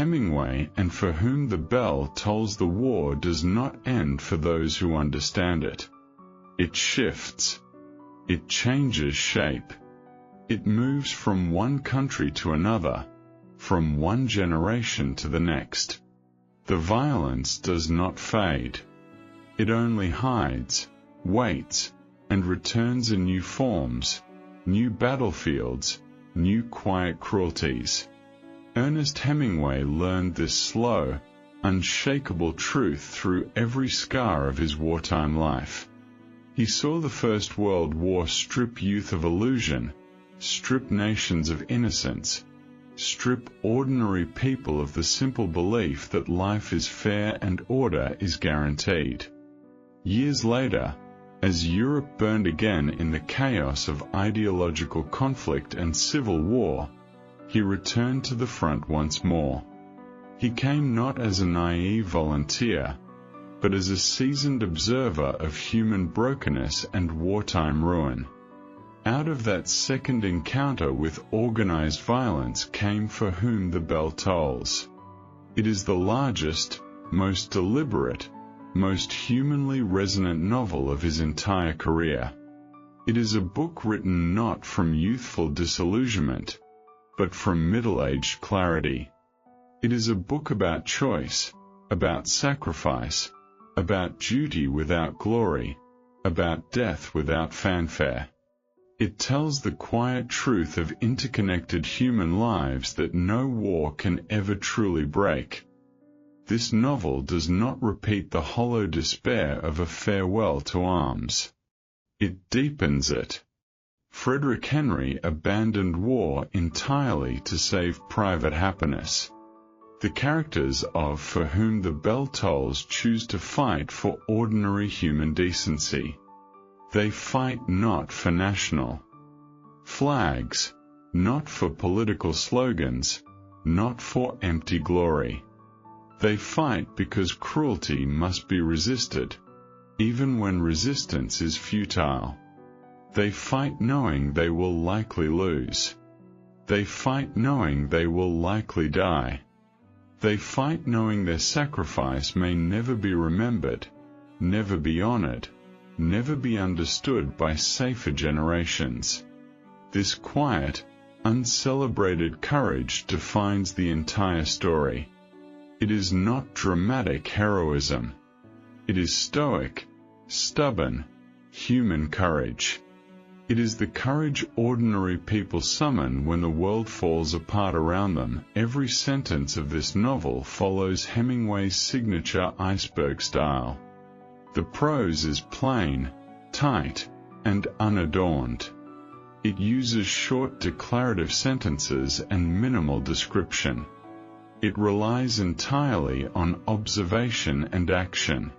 Hemingway, and for whom the bell tolls, the war does not end for those who understand it. It shifts. It changes shape. It moves from one country to another, from one generation to the next. The violence does not fade. It only hides, waits, and returns in new forms, new battlefields, new quiet cruelties. Ernest Hemingway learned this slow, unshakable truth through every scar of his wartime life. He saw the First World War strip youth of illusion, strip nations of innocence, strip ordinary people of the simple belief that life is fair and order is guaranteed. Years later, as Europe burned again in the chaos of ideological conflict and civil war, he returned to the front once more. He came not as a naive volunteer, but as a seasoned observer of human brokenness and wartime ruin. Out of that second encounter with organized violence came For Whom the Bell Tolls. It is the largest, most deliberate, most humanly resonant novel of his entire career. It is a book written not from youthful disillusionment, but from middle-aged clarity. It is a book about choice, about sacrifice, about duty without glory, about death without fanfare. It tells the quiet truth of interconnected human lives that no war can ever truly break. This novel does not repeat the hollow despair of a farewell to arms. It deepens it. Frederick Henry abandoned war entirely to save private happiness. The characters of For Whom the Bell Tolls choose to fight for ordinary human decency. They fight not for national flags, not for political slogans, not for empty glory. They fight because cruelty must be resisted, even when resistance is futile. They fight knowing they will likely lose. They fight knowing they will likely die. They fight knowing their sacrifice may never be remembered, never be honored, never be understood by safer generations. This quiet, uncelebrated courage defines the entire story. It is not dramatic heroism. It is stoic, stubborn, human courage. It is the courage ordinary people summon when the world falls apart around them. Every sentence of this novel follows Hemingway's signature Iceberg style. The prose is plain, tight, and unadorned. It uses short declarative sentences and minimal description. It relies entirely on observation and action.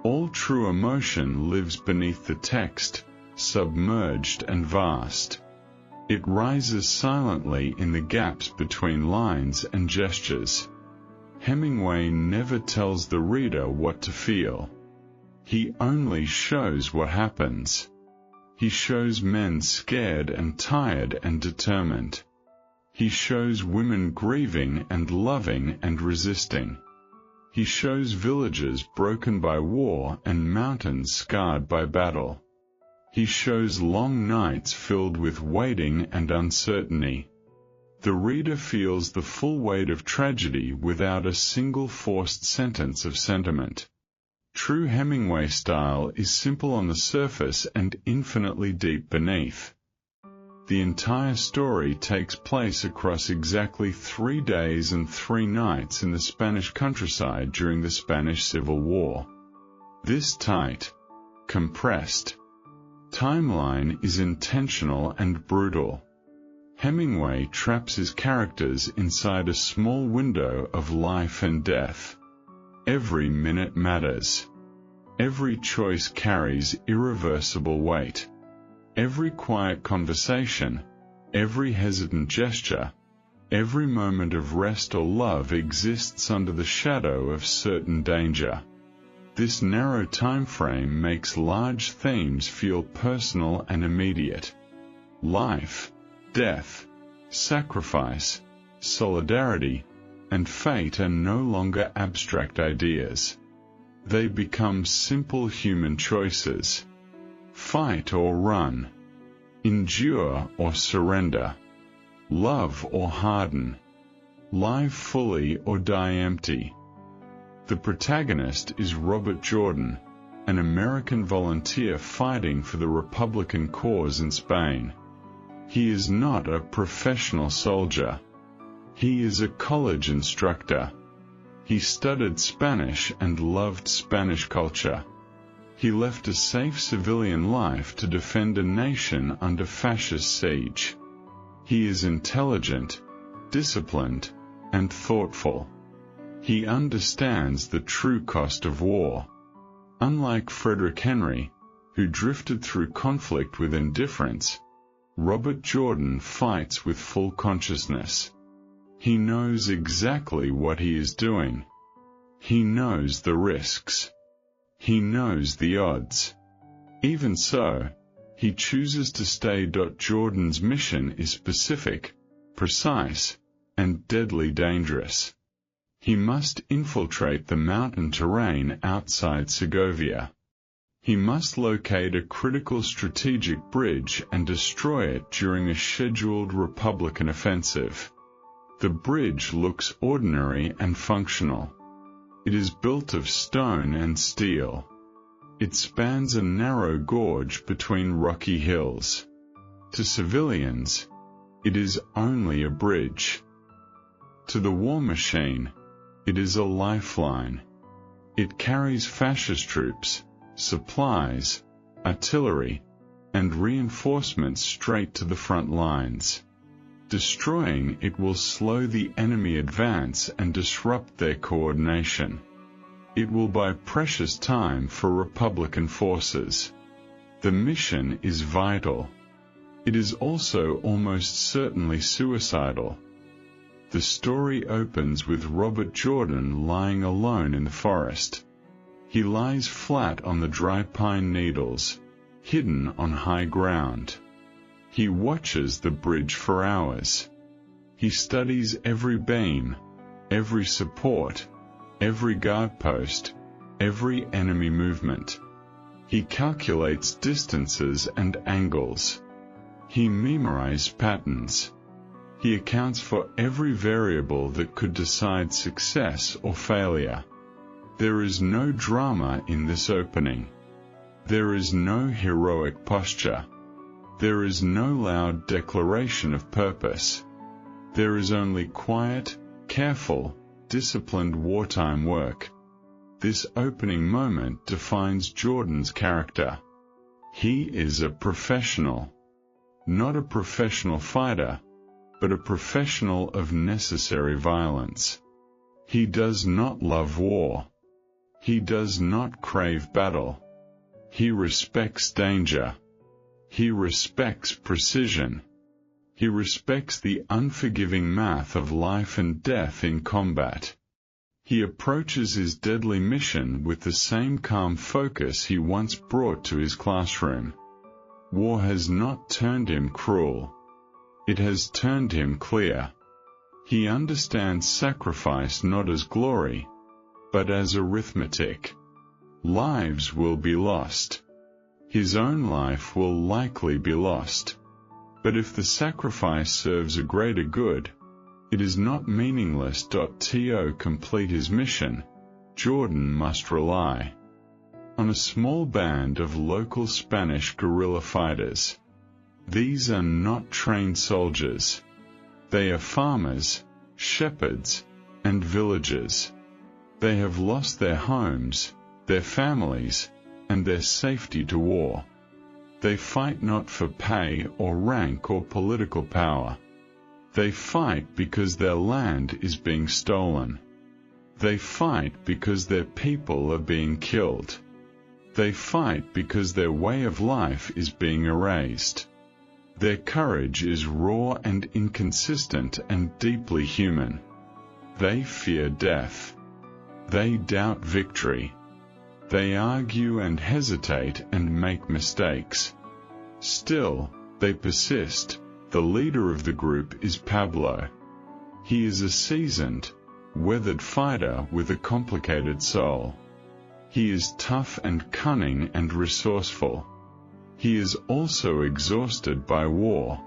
All true emotion lives beneath the text, submerged and vast. It rises silently in the gaps between lines and gestures. Hemingway never tells the reader what to feel. He only shows what happens. He shows men scared and tired and determined. He shows women grieving and loving and resisting. He shows villages broken by war and mountains scarred by battle. He shows long nights filled with waiting and uncertainty. The reader feels the full weight of tragedy without a single forced sentence of sentiment. True Hemingway style is simple on the surface and infinitely deep beneath. The entire story takes place across exactly 3 days and 3 nights in the Spanish countryside during the Spanish Civil War. This tight, compressed timeline is intentional and brutal. Hemingway traps his characters inside a small window of life and death. Every minute matters. Every choice carries irreversible weight. Every quiet conversation, every hesitant gesture, every moment of rest or love exists under the shadow of certain danger. This narrow time frame makes large themes feel personal and immediate. Life, death, sacrifice, solidarity, and fate are no longer abstract ideas. They become simple human choices. Fight or run. Endure or surrender. Love or harden. Live fully or die empty. The protagonist is Robert Jordan, an American volunteer fighting for the Republican cause in Spain. He is not a professional soldier. He is a college instructor. He studied Spanish and loved Spanish culture. He left a safe civilian life to defend a nation under fascist siege. He is intelligent, disciplined, and thoughtful. He understands the true cost of war. Unlike Frederick Henry, who drifted through conflict with indifference, Robert Jordan fights with full consciousness. He knows exactly what he is doing. He knows the risks. He knows the odds. Even so, he chooses to stay. Jordan's mission is specific, precise, and deadly dangerous. He must infiltrate the mountain terrain outside Segovia. He must locate a critical strategic bridge and destroy it during a scheduled Republican offensive. The bridge looks ordinary and functional. It is built of stone and steel. It spans a narrow gorge between rocky hills. To civilians, it is only a bridge. To the war machine, it is a lifeline. It carries fascist troops, supplies, artillery, and reinforcements straight to the front lines. Destroying it will slow the enemy advance and disrupt their coordination. It will buy precious time for Republican forces. The mission is vital. It is also almost certainly suicidal. The story opens with Robert Jordan lying alone in the forest. He lies flat on the dry pine needles, hidden on high ground. He watches the bridge for hours. He studies every beam, every support, every guard post, every enemy movement. He calculates distances and angles. He memorizes patterns. He accounts for every variable that could decide success or failure. There is no drama in this opening. There is no heroic posture. There is no loud declaration of purpose. There is only quiet, careful, disciplined wartime work. This opening moment defines Jordan's character. He is a professional. Not a professional fighter, but a professional of necessary violence. He does not love war. He does not crave battle. He respects danger. He respects precision. He respects the unforgiving math of life and death in combat. He approaches his deadly mission with the same calm focus he once brought to his classroom. War has not turned him cruel. It has turned him clear. He understands sacrifice not as glory, but as arithmetic. Lives will be lost. His own life will likely be lost. But if the sacrifice serves a greater good, it is not meaningless. To complete his mission, Jordan must rely on a small band of local Spanish guerrilla fighters. These are not trained soldiers. They are farmers, shepherds, and villagers. They have lost their homes, their families, and their safety to war. They fight not for pay or rank or political power. They fight because their land is being stolen. They fight because their people are being killed. They fight because their way of life is being erased. Their courage is raw and inconsistent and deeply human. They fear death. They doubt victory. They argue and hesitate and make mistakes. Still, they persist. The leader of the group is Pablo. He is a seasoned, weathered fighter with a complicated soul. He is tough and cunning and resourceful. He is also exhausted by war.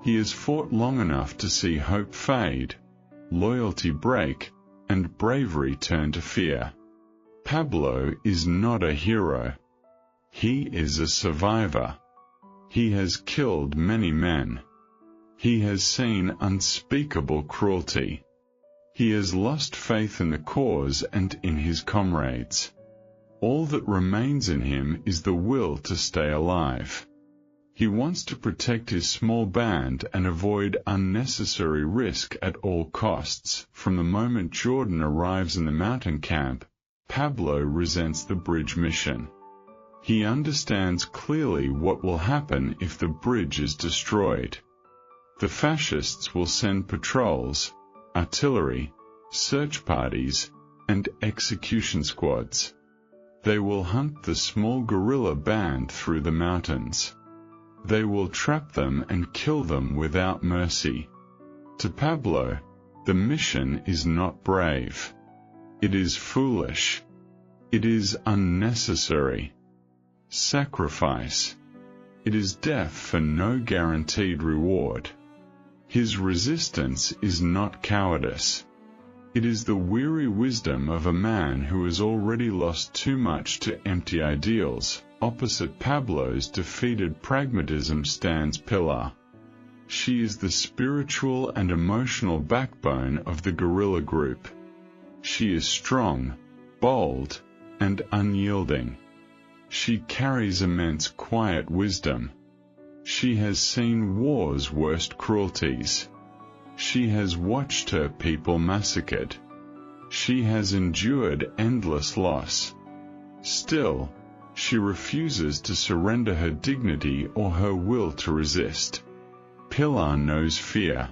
He has fought long enough to see hope fade, loyalty break, and bravery turn to fear. Pablo is not a hero. He is a survivor. He has killed many men. He has seen unspeakable cruelty. He has lost faith in the cause and in his comrades. All that remains in him is the will to stay alive. He wants to protect his small band and avoid unnecessary risk at all costs. From the moment Jordan arrives in the mountain camp, Pablo resents the bridge mission. He understands clearly what will happen if the bridge is destroyed. The fascists will send patrols, artillery, search parties, and execution squads. They will hunt the small guerrilla band through the mountains. They will trap them and kill them without mercy. To Pablo, the mission is not brave. It is foolish. It is unnecessary. Sacrifice. It is death for no guaranteed reward. His resistance is not cowardice. It is the weary wisdom of a man who has already lost too much to empty ideals. Opposite Pablo's defeated pragmatism stands Pilar. She is the spiritual and emotional backbone of the guerrilla group. She is strong, bold, and unyielding. She carries immense quiet wisdom. She has seen war's worst cruelties. She has watched her people massacred. She has endured endless loss. Still, she refuses to surrender her dignity or her will to resist. Pilar knows fear.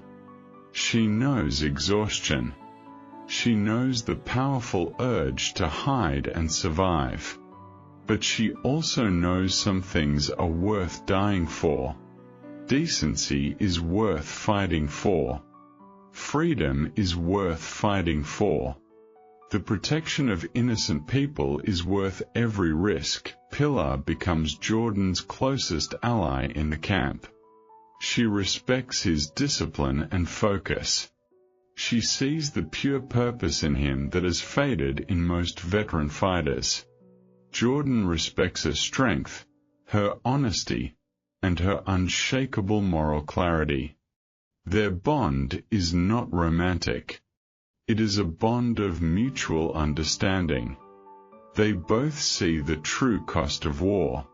She knows exhaustion. She knows the powerful urge to hide and survive. But she also knows some things are worth dying for. Decency is worth fighting for. Freedom is worth fighting for. The protection of innocent people is worth every risk. Pilar becomes Jordan's closest ally in the camp. She respects his discipline and focus. She sees the pure purpose in him that has faded in most veteran fighters. Jordan respects her strength, her honesty, and her unshakable moral clarity. Their bond is not romantic. It is a bond of mutual understanding. They both see the true cost of war.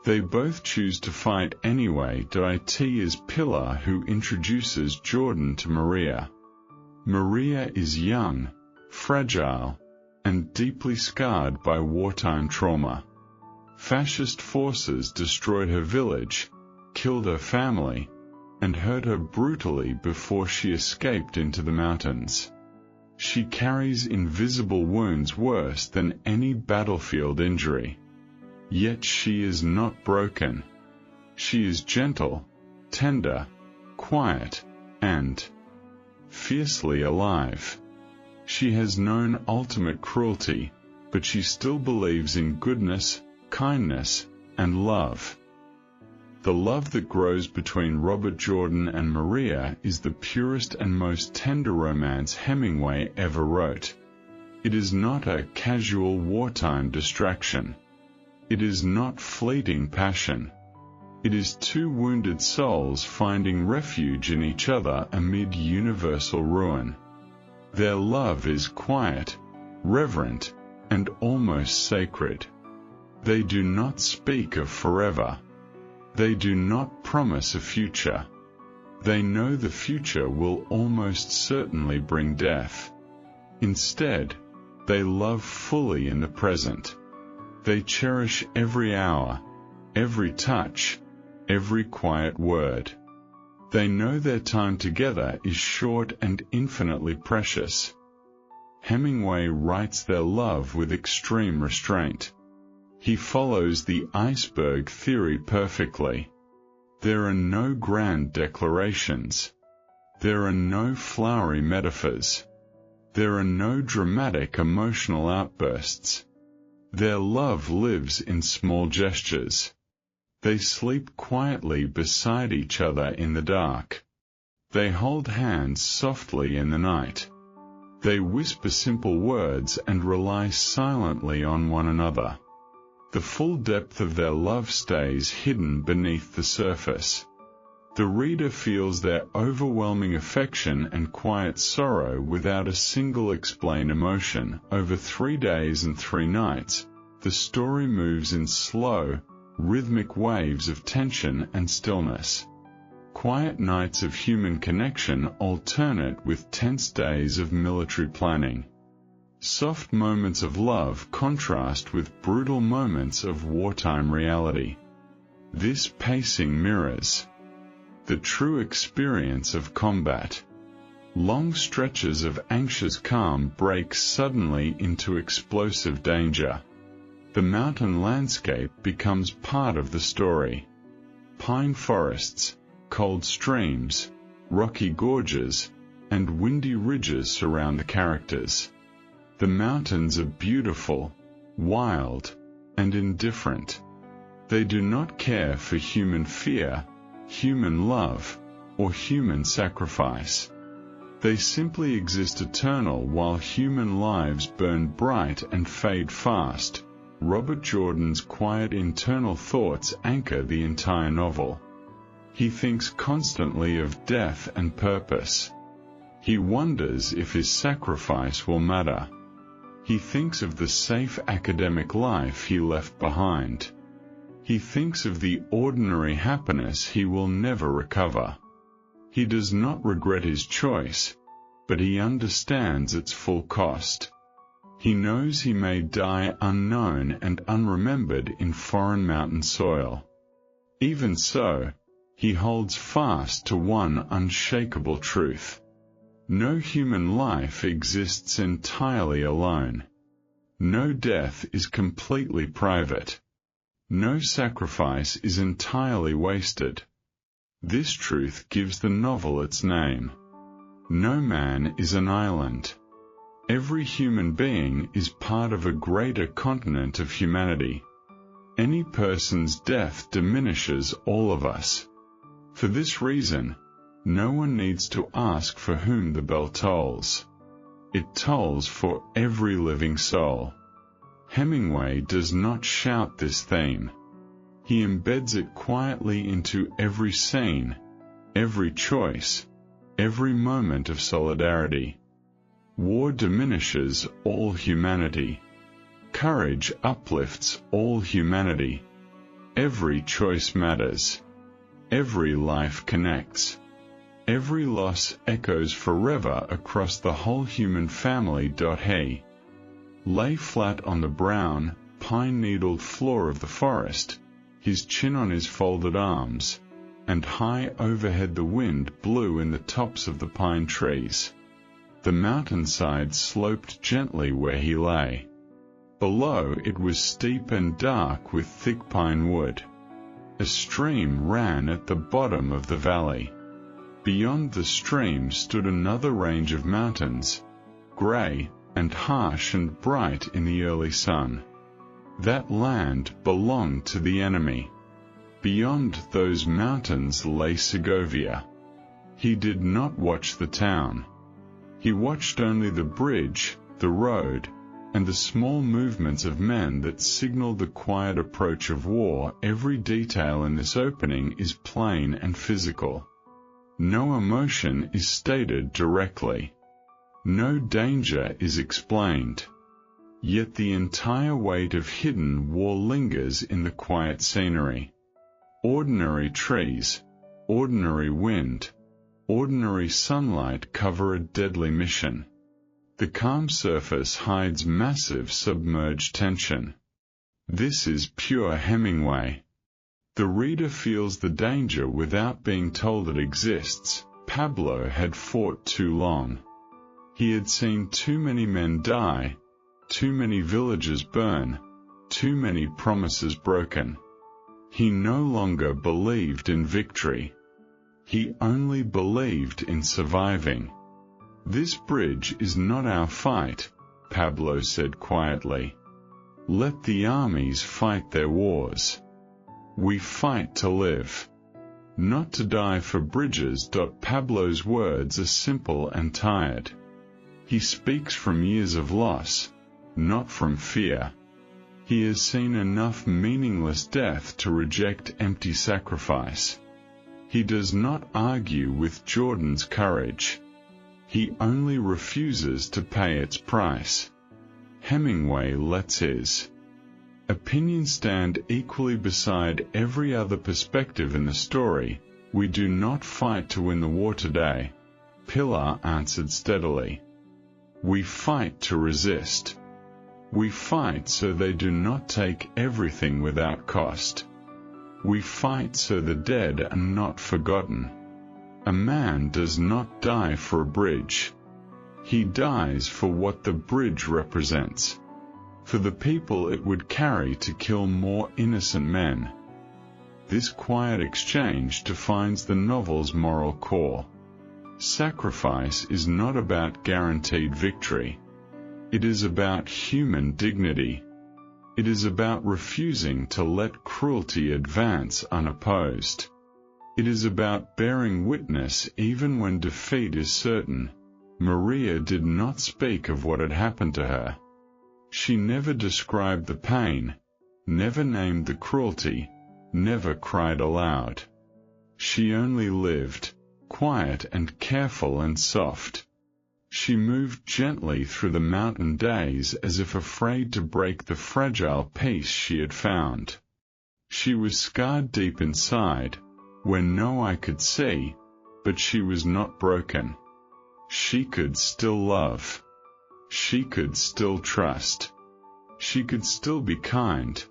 They both choose to fight anyway. It is Pilar who introduces Jordan to Maria. Maria is young, fragile, and deeply scarred by wartime trauma. Fascist forces destroyed her village, killed her family, and hurt her brutally before she escaped into the mountains. She carries invisible wounds worse than any battlefield injury. Yet she is not broken. She is gentle, tender, quiet, and fiercely alive. She has known ultimate cruelty, but she still believes in goodness, kindness, and love. The love that grows between Robert Jordan and Maria is the purest and most tender romance Hemingway ever wrote. It is not a casual wartime distraction. It is not fleeting passion. It is two wounded souls finding refuge in each other amid universal ruin. Their love is quiet, reverent, and almost sacred. They do not speak of forever. They do not promise a future. They know the future will almost certainly bring death. Instead, they love fully in the present. They cherish every hour, every touch, every quiet word. They know their time together is short and infinitely precious. Hemingway writes their love with extreme restraint. He follows the iceberg theory perfectly. There are no grand declarations. There are no flowery metaphors. There are no dramatic emotional outbursts. Their love lives in small gestures. They sleep quietly beside each other in the dark. They hold hands softly in the night. They whisper simple words and rely silently on one another. The full depth of their love stays hidden beneath the surface. The reader feels their overwhelming affection and quiet sorrow without a single explained emotion. Over 3 days and 3 nights, the story moves in slow, rhythmic waves of tension and stillness. Quiet nights of human connection alternate with tense days of military planning. Soft moments of love contrast with brutal moments of wartime reality. This pacing mirrors the true experience of combat. Long stretches of anxious calm break suddenly into explosive danger. The mountain landscape becomes part of the story. Pine forests, cold streams, rocky gorges, and windy ridges surround the characters. The mountains are beautiful, wild, and indifferent. They do not care for human fear, human love, or human sacrifice. They simply exist eternal while human lives burn bright and fade fast. Robert Jordan's quiet internal thoughts anchor the entire novel. He thinks constantly of death and purpose. He wonders if his sacrifice will matter. He thinks of the safe academic life he left behind. He thinks of the ordinary happiness he will never recover. He does not regret his choice, but he understands its full cost. He knows he may die unknown and unremembered in foreign mountain soil. Even so, he holds fast to one unshakable truth. No human life exists entirely alone. No death is completely private. No sacrifice is entirely wasted. This truth gives the novel its name. No man is an island. Every human being is part of a greater continent of humanity. Any person's death diminishes all of us. For this reason, no one needs to ask for whom the bell tolls. It tolls for every living soul. Hemingway does not shout this theme. He embeds it quietly into every scene, every choice, every moment of solidarity. War diminishes all humanity. Courage uplifts all humanity. Every choice matters. Every life connects. Every loss echoes forever across the whole human family. He lay flat on the brown, pine-needled floor of the forest, his chin on his folded arms, and high overhead the wind blew in the tops of the pine trees. The mountainside sloped gently where he lay. Below it was steep and dark with thick pine wood. A stream ran at the bottom of the valley. Beyond the stream stood another range of mountains, grey and harsh and bright in the early sun. That land belonged to the enemy. Beyond those mountains lay Segovia. He did not watch the town. He watched only the bridge, the road, and the small movements of men that signaled the quiet approach of war. Every detail in this opening is plain and physical. No emotion is stated directly. No danger is explained. Yet the entire weight of hidden war lingers in the quiet scenery. Ordinary trees, ordinary wind, ordinary sunlight cover a deadly mission. The calm surface hides massive submerged tension. This is pure Hemingway. The reader feels the danger without being told it exists. Pablo had fought too long. He had seen too many men die, too many villages burn, too many promises broken. He no longer believed in victory. He only believed in surviving. "This bridge is not our fight," Pablo said quietly. "Let the armies fight their wars. We fight to live, not to die for bridges." Pablo's words are simple and tired. He speaks from years of loss, not from fear. He has seen enough meaningless death to reject empty sacrifice. He does not argue with Jordan's courage. He only refuses to pay its price. Hemingway lets his opinion stand equally beside every other perspective in the story. "We do not fight to win the war today," Pilar answered steadily. "We fight to resist. We fight so they do not take everything without cost. We fight so the dead are not forgotten. A man does not die for a bridge. He dies for what the bridge represents, for the people it would carry to kill more innocent men." This quiet exchange defines the novel's moral core. Sacrifice is not about guaranteed victory. It is about human dignity. It is about refusing to let cruelty advance unopposed. It is about bearing witness even when defeat is certain. Maria did not speak of what had happened to her. She never described the pain, never named the cruelty, never cried aloud. She only lived, quiet and careful and soft. She moved gently through the mountain days as if afraid to break the fragile peace she had found. She was scarred deep inside, where no eye could see, but she was not broken. She could still love. She could still trust. She could still be kind.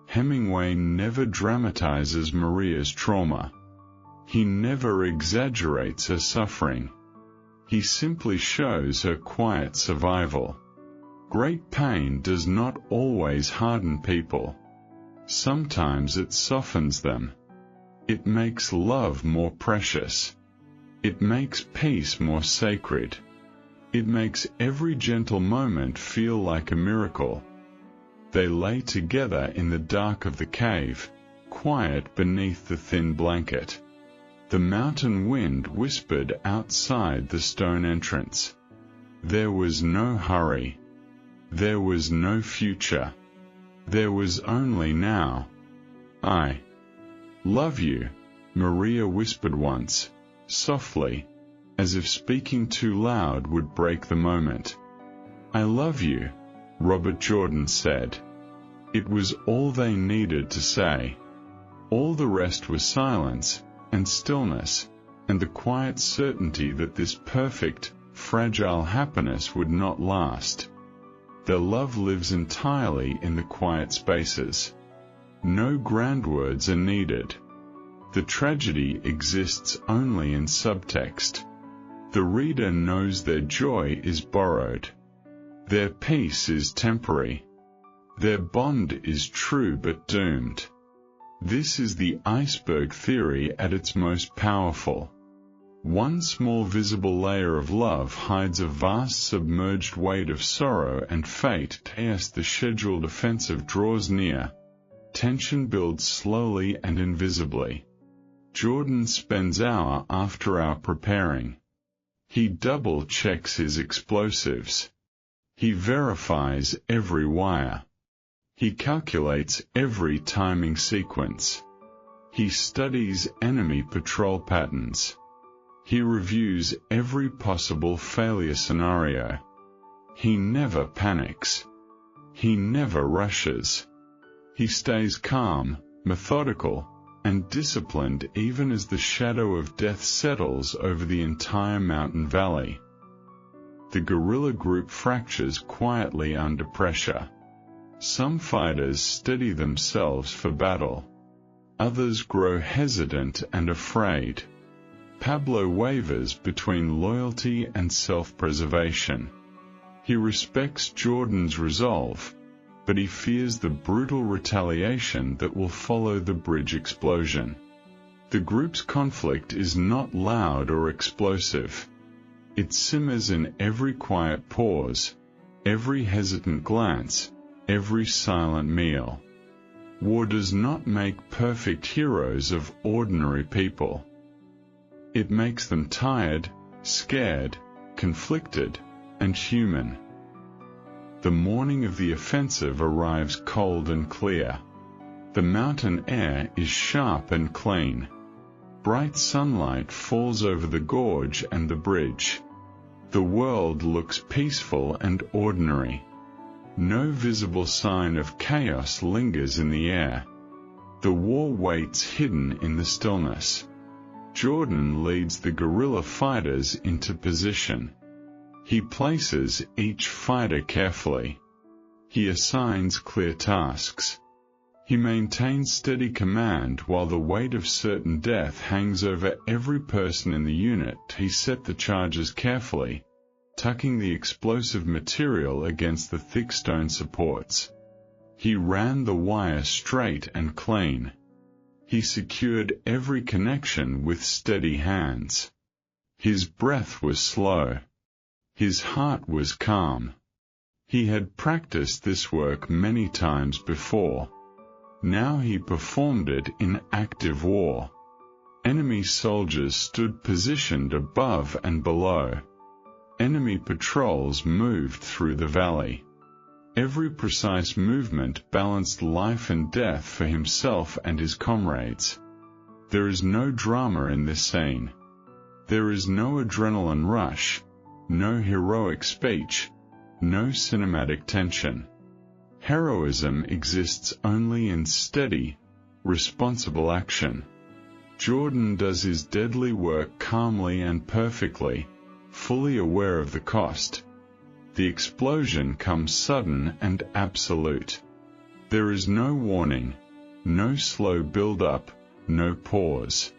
Hemingway never dramatizes Maria's trauma. He never exaggerates her suffering. He simply shows her quiet survival. Great pain does not always harden people. Sometimes it softens them. It makes love more precious. It makes peace more sacred. It makes every gentle moment feel like a miracle. They lay together in the dark of the cave, quiet beneath the thin blanket. The mountain wind whispered outside the stone entrance. There was no hurry. There was no future. There was only now. "I love you," Maria whispered once, softly, as if speaking too loud would break the moment. "I love you," Robert Jordan said. It was all they needed to say. All the rest was silence, and stillness, and the quiet certainty that this perfect, fragile happiness would not last. Their love lives entirely in the quiet spaces. No grand words are needed. The tragedy exists only in subtext. The reader knows their joy is borrowed. Their peace is temporary. Their bond is true but doomed. This is the iceberg theory at its most powerful. One small visible layer of love hides a vast submerged weight of sorrow and fate. As the scheduled offensive draws near, tension builds slowly and invisibly. Jordan spends hour after hour preparing. He double-checks his explosives. He verifies every wire. He calculates every timing sequence. He studies enemy patrol patterns. He reviews every possible failure scenario. He never panics. He never rushes. He stays calm, methodical, and disciplined even as the shadow of death settles over the entire mountain valley. The guerrilla group fractures quietly under pressure. Some fighters steady themselves for battle. Others grow hesitant and afraid. Pablo wavers between loyalty and self-preservation. He respects Jordan's resolve, but he fears the brutal retaliation that will follow the bridge explosion. The group's conflict is not loud or explosive. It simmers in every quiet pause, every hesitant glance, every silent meal. War does not make perfect heroes of ordinary people. It makes them tired, scared, conflicted, and human. The morning of the offensive arrives cold and clear. The mountain air is sharp and clean. Bright sunlight falls over the gorge and the bridge. The world looks peaceful and ordinary. No visible sign of chaos lingers in the air. The war waits hidden in the stillness. Jordan leads the guerrilla fighters into position. He places each fighter carefully. He assigns clear tasks. He maintains steady command while the weight of certain death hangs over every person in the unit. He set the charges carefully, tucking the explosive material against the thick stone supports. He ran the wire straight and clean. He secured every connection with steady hands. His breath was slow. His heart was calm. He had practiced this work many times before. Now he performed it in active war. Enemy soldiers stood positioned above and below. Enemy patrols moved through the valley. Every precise movement balanced life and death for himself and his comrades. There is no drama in this scene. There is no adrenaline rush, no heroic speech, no cinematic tension. Heroism exists only in steady, responsible action. Jordan does his deadly work calmly and perfectly, fully aware of the cost. The explosion comes sudden and absolute. There is no warning, no slow build-up, no pause.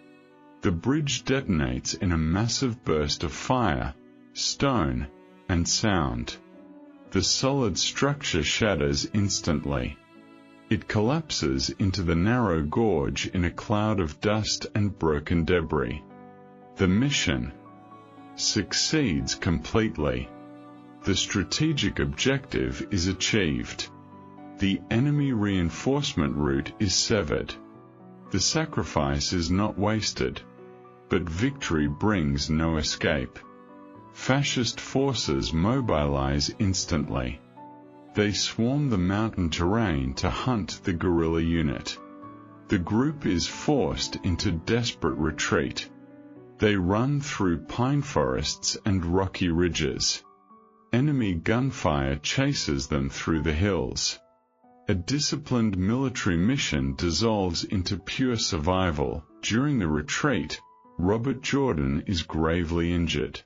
The bridge detonates in a massive burst of fire, stone, and sound. The solid structure shatters instantly. It collapses into the narrow gorge in a cloud of dust and broken debris. The mission succeeds completely. The strategic objective is achieved. The enemy reinforcement route is severed. The sacrifice is not wasted, but victory brings no escape. Fascist forces mobilize instantly. They swarm the mountain terrain to hunt the guerrilla unit. The group is forced into desperate retreat. They run through pine forests and rocky ridges. Enemy gunfire chases them through the hills. A disciplined military mission dissolves into pure survival. During the retreat, Robert Jordan is gravely injured.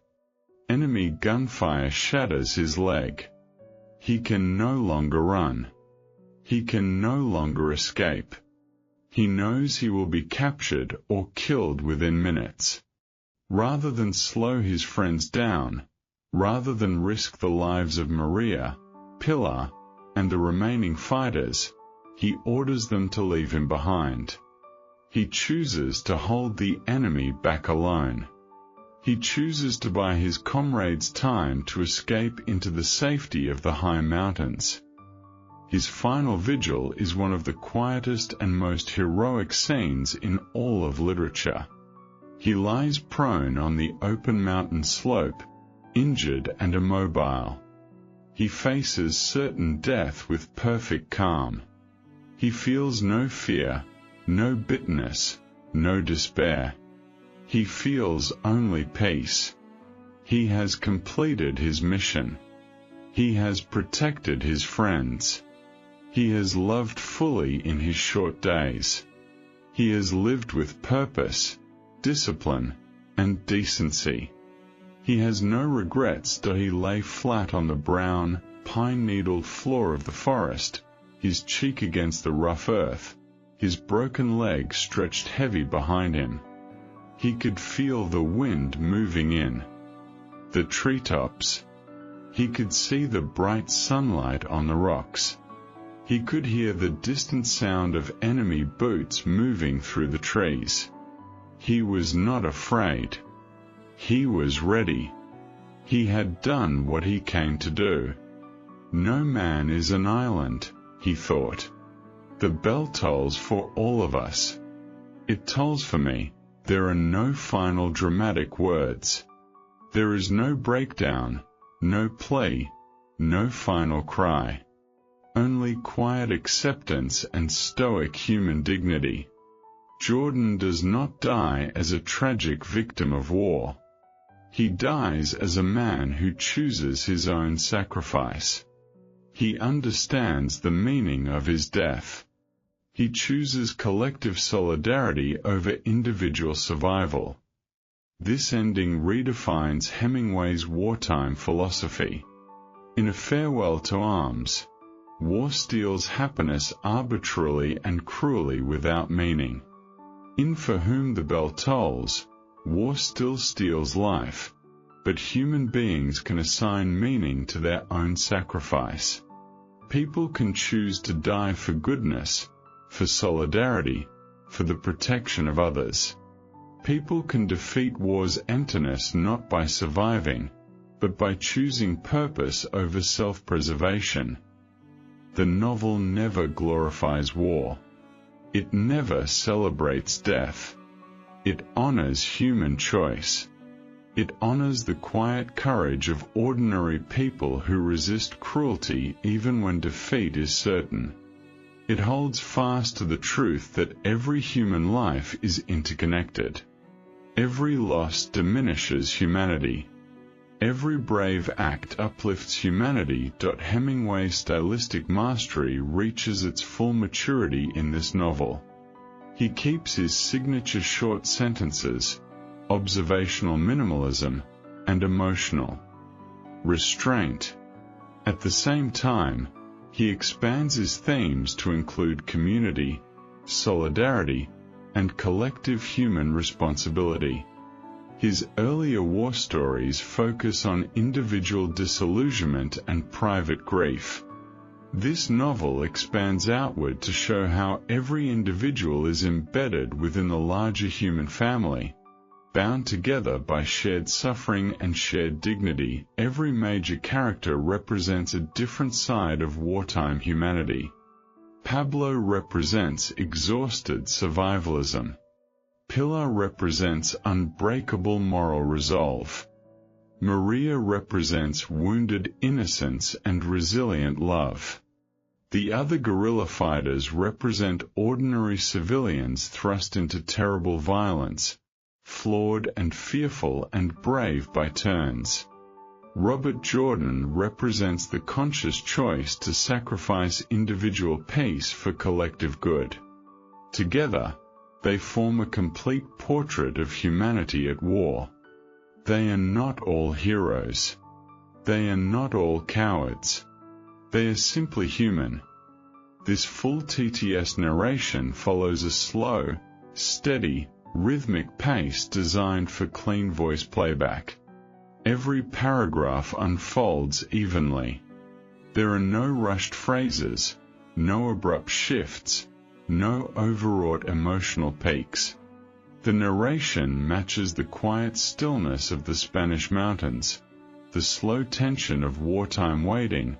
Enemy gunfire shatters his leg. He can no longer run. He can no longer escape. He knows he will be captured or killed within minutes. Rather than slow his friends down, rather than risk the lives of Maria, Pilar, and the remaining fighters, he orders them to leave him behind. He chooses to hold the enemy back alone. He chooses to buy his comrades time to escape into the safety of the high mountains. His final vigil is one of the quietest and most heroic scenes in all of literature. He lies prone on the open mountain slope, injured and immobile. He faces certain death with perfect calm. He feels no fear, no bitterness, no despair. He feels only peace. He has completed his mission. He has protected his friends. He has loved fully in his short days. He has lived with purpose, discipline, and decency. He has no regrets till he lay flat on the brown, pine-needled floor of the forest, his cheek against the rough earth, his broken leg stretched heavy behind him. He could feel the wind moving in the treetops. He could see the bright sunlight on the rocks. He could hear the distant sound of enemy boots moving through the trees. He was not afraid. He was ready. He had done what he came to do. No man is an island, he thought. The bell tolls for all of us. It tolls for me. There are no final dramatic words. There is no breakdown, no plea, no final cry. Only quiet acceptance and stoic human dignity. Jordan does not die as a tragic victim of war. He dies as a man who chooses his own sacrifice. He understands the meaning of his death. He chooses collective solidarity over individual survival. This ending redefines Hemingway's wartime philosophy. In A Farewell to Arms, war steals happiness arbitrarily and cruelly without meaning. In For Whom the Bell Tolls, war still steals life, but human beings can assign meaning to their own sacrifice. People can choose to die for goodness, for solidarity, for the protection of others. People can defeat war's emptiness not by surviving, but by choosing purpose over self-preservation. The novel never glorifies war. It never celebrates death. It honors human choice. It honors the quiet courage of ordinary people who resist cruelty even when defeat is certain. It holds fast to the truth that every human life is interconnected. Every loss diminishes humanity. Every brave act uplifts humanity. Hemingway's stylistic mastery reaches its full maturity in this novel. He keeps his signature short sentences, observational minimalism, and emotional restraint. At the same time, he expands his themes to include community, solidarity, and collective human responsibility. His earlier war stories focus on individual disillusionment and private grief. This novel expands outward to show how every individual is embedded within the larger human family. Bound together by shared suffering and shared dignity, every major character represents a different side of wartime humanity. Pablo represents exhausted survivalism. Pilar represents unbreakable moral resolve. Maria represents wounded innocence and resilient love. The other guerrilla fighters represent ordinary civilians thrust into terrible violence, flawed and fearful and brave by turns. Robert Jordan represents the conscious choice to sacrifice individual peace for collective good. Together, they form a complete portrait of humanity at war. They are not all heroes. They are not all cowards. They are simply human. This full TTS narration follows a slow, steady, rhythmic pace designed for clean voice playback. Every paragraph unfolds evenly. There are no rushed phrases, no abrupt shifts, no overwrought emotional peaks. The narration matches the quiet stillness of the Spanish mountains, the slow tension of wartime waiting,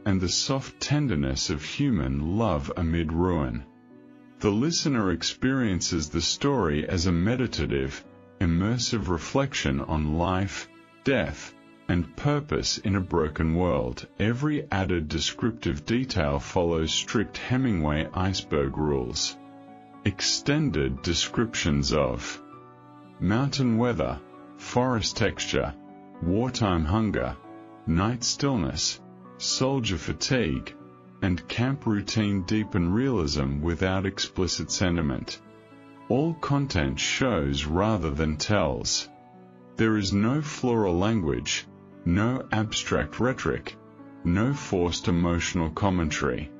and the soft tenderness of human love amid ruin. The listener experiences the story as a meditative, immersive reflection on life, death, and purpose in a broken world. Every added descriptive detail follows strict Hemingway Iceberg rules. Extended descriptions of mountain weather, forest texture, wartime hunger, night stillness, soldier fatigue, and camp routine deepen realism without explicit sentiment. All content shows rather than tells. There is no floral language, no abstract rhetoric, no forced emotional commentary.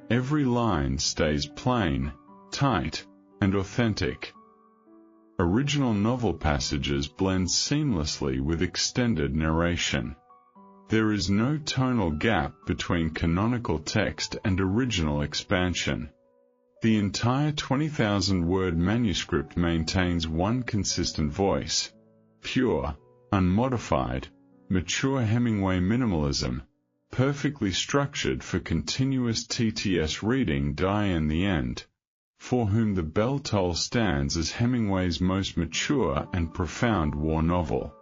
Every line stays plain, tight, and authentic. Original novel passages blend seamlessly with extended narration. There is no tonal gap between canonical text and original expansion. The entire 20,000-word manuscript maintains one consistent voice, pure, unmodified, mature Hemingway minimalism, perfectly structured for continuous TTS reading. Die in the End, For Whom the Bell Tolls stands as Hemingway's most mature and profound war novel.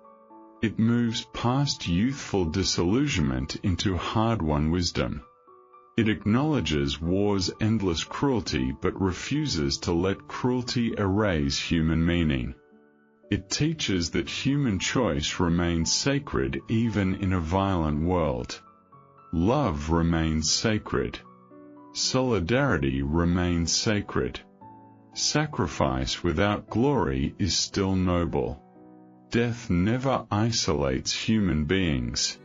It moves past youthful disillusionment into hard-won wisdom. It acknowledges war's endless cruelty but refuses to let cruelty erase human meaning. It teaches that human choice remains sacred even in a violent world. Love remains sacred. Solidarity remains sacred. Sacrifice without glory is still noble. Death never isolates human beings.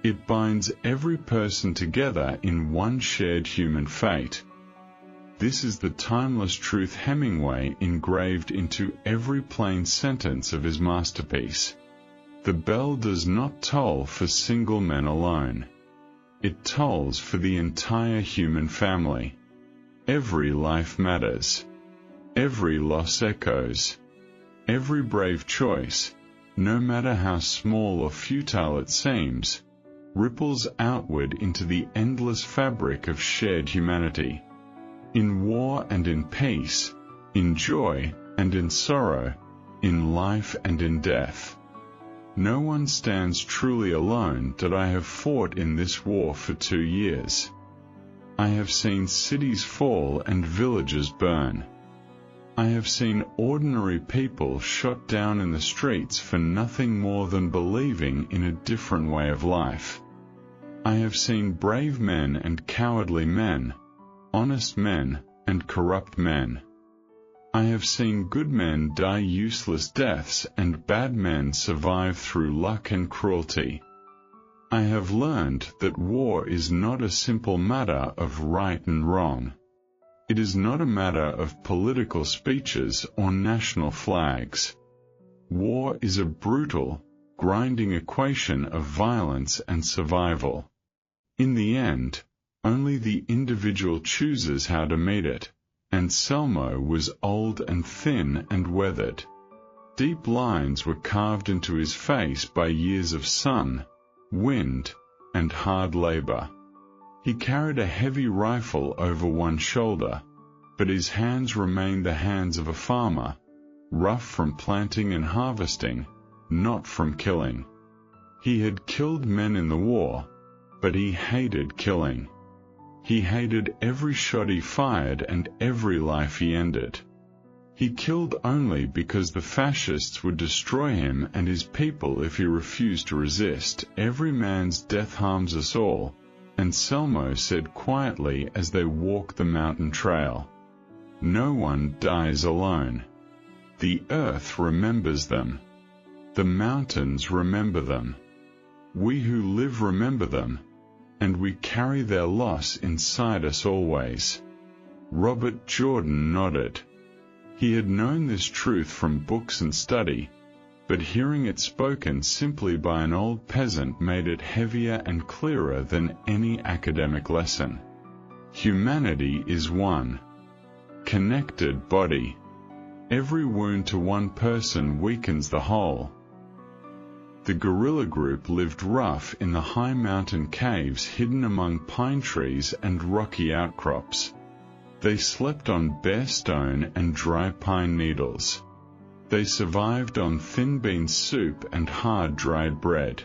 It binds every person together in one shared human fate. This is the timeless truth Hemingway engraved into every plain sentence of his masterpiece. The bell does not toll for single men alone. It tolls for the entire human family. Every life matters. Every loss echoes. Every brave choice, no matter how small or futile it seems, ripples outward into the endless fabric of shared humanity. In war and in peace, in joy and in sorrow, in life and in death. No one stands truly alone that I have fought in this war for 2 years. I have seen cities fall and villages burn. I have seen ordinary people shot down in the streets for nothing more than believing in a different way of life. I have seen brave men and cowardly men, honest men and corrupt men. I have seen good men die useless deaths and bad men survive through luck and cruelty. I have learned that war is not a simple matter of right and wrong. It is not a matter of political speeches or national flags. War is a brutal, grinding equation of violence and survival. In the end, only the individual chooses how to meet it, and Selmo was old and thin and weathered. Deep lines were carved into his face by years of sun, wind, and hard labor. He carried a heavy rifle over one shoulder, but his hands remained the hands of a farmer, rough from planting and harvesting, not from killing. He had killed men in the war, but he hated killing. He hated every shot he fired and every life he ended. He killed only because the fascists would destroy him and his people if he refused to resist. Every man's death harms us all, and Selmo said quietly as they walked the mountain trail. No one dies alone. The earth remembers them. The mountains remember them. We who live remember them, and we carry their loss inside us always. Robert Jordan nodded. He had known this truth from books and study, but hearing it spoken simply by an old peasant made it heavier and clearer than any academic lesson. Humanity is one connected body. Every wound to one person weakens the whole. The guerrilla group lived rough in the high mountain caves hidden among pine trees and rocky outcrops. They slept on bare stone and dry pine needles. They survived on thin bean soup and hard dried bread.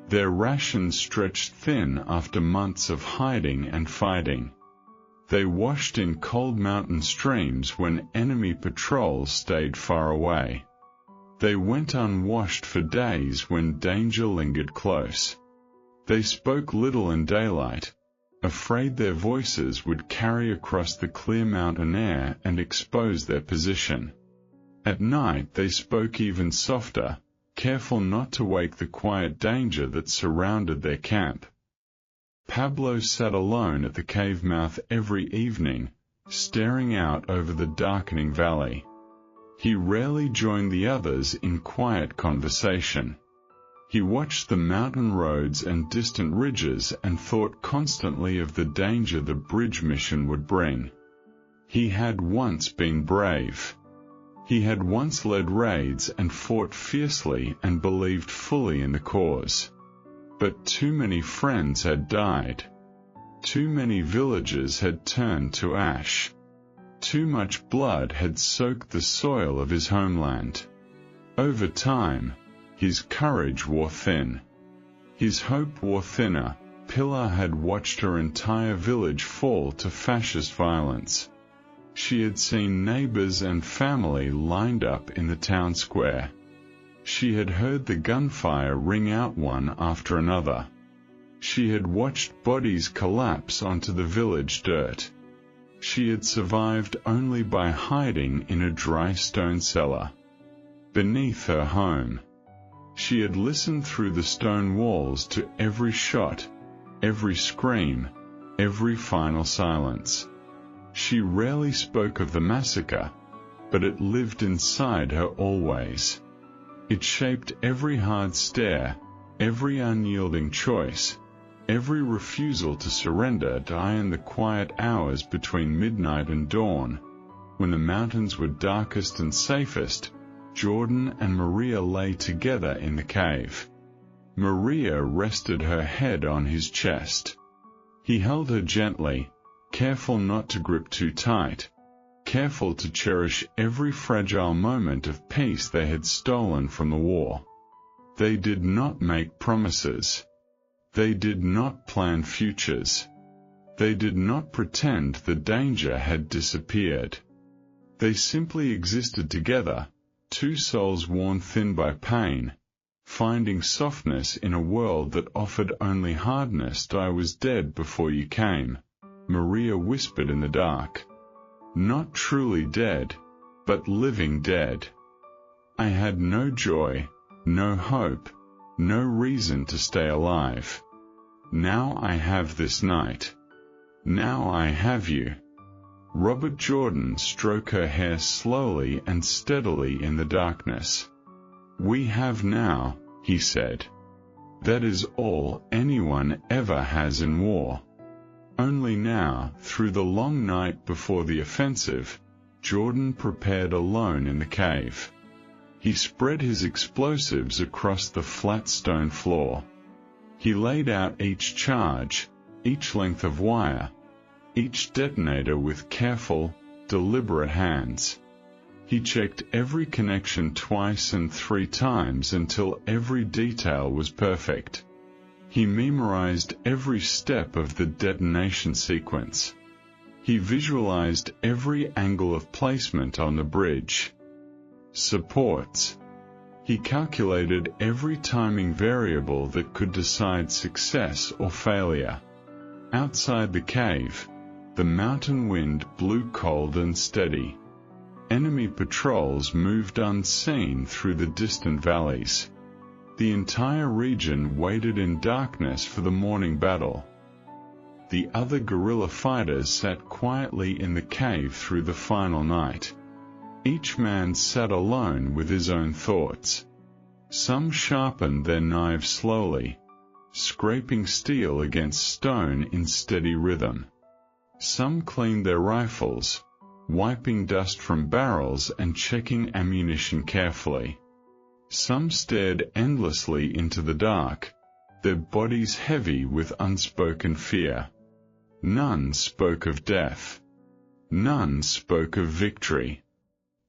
Their rations stretched thin after months of hiding and fighting. They washed in cold mountain streams when enemy patrols stayed far away. They went unwashed for days when danger lingered close. They spoke little in daylight, afraid their voices would carry across the clear mountain air and expose their position. At night they spoke even softer, careful not to wake the quiet danger that surrounded their camp. Pablo sat alone at the cave mouth every evening, staring out over the darkening valley. He rarely joined the others in quiet conversation. He watched the mountain roads and distant ridges and thought constantly of the danger the bridge mission would bring. He had once been brave. He had once led raids and fought fiercely and believed fully in the cause. But too many friends had died. Too many villages had turned to ash. Too much blood had soaked the soil of his homeland. Over time, his courage wore thin. His hope wore thinner. Pilar had watched her entire village fall to fascist violence. She had seen neighbors and family lined up in the town square. She had heard the gunfire ring out one after another. She had watched bodies collapse onto the village dirt. She had survived only by hiding in a dry stone cellar beneath her home. She had listened through the stone walls to every shot, every scream, every final silence. She rarely spoke of the massacre, but it lived inside her always. It shaped every hard stare, every unyielding choice, every refusal to surrender die in the quiet hours between midnight and dawn. When the mountains were darkest and safest, Jordan and Maria lay together in the cave. Maria rested her head on his chest. He held her gently, careful not to grip too tight, careful to cherish every fragile moment of peace they had stolen from the war. They did not make promises. They did not plan futures. They did not pretend the danger had disappeared. They simply existed together, two souls worn thin by pain, finding softness in a world that offered only hardness. "I was dead before you came," Maria whispered in the dark. "Not truly dead, but living dead. I had no joy, no hope, no reason to stay alive. Now I have this night. Now I have you." Robert Jordan stroked her hair slowly and steadily in the darkness. "We have now," he said. "That is all anyone ever has in war." Only now, through the long night before the offensive, Jordan prepared alone in the cave. He spread his explosives across the flat stone floor. He laid out each charge, each length of wire, each detonator with careful, deliberate hands. He checked every connection twice and 3 times until every detail was perfect. He memorized every step of the detonation sequence. He visualized every angle of placement on the bridge. Supports. He calculated every timing variable that could decide success or failure. Outside the cave, the mountain wind blew cold and steady. Enemy patrols moved unseen through the distant valleys. The entire region waited in darkness for the morning battle. The other guerrilla fighters sat quietly in the cave through the final night. Each man sat alone with his own thoughts. Some sharpened their knives slowly, scraping steel against stone in steady rhythm. Some cleaned their rifles, wiping dust from barrels and checking ammunition carefully. Some stared endlessly into the dark, their bodies heavy with unspoken fear. None spoke of death. None spoke of victory.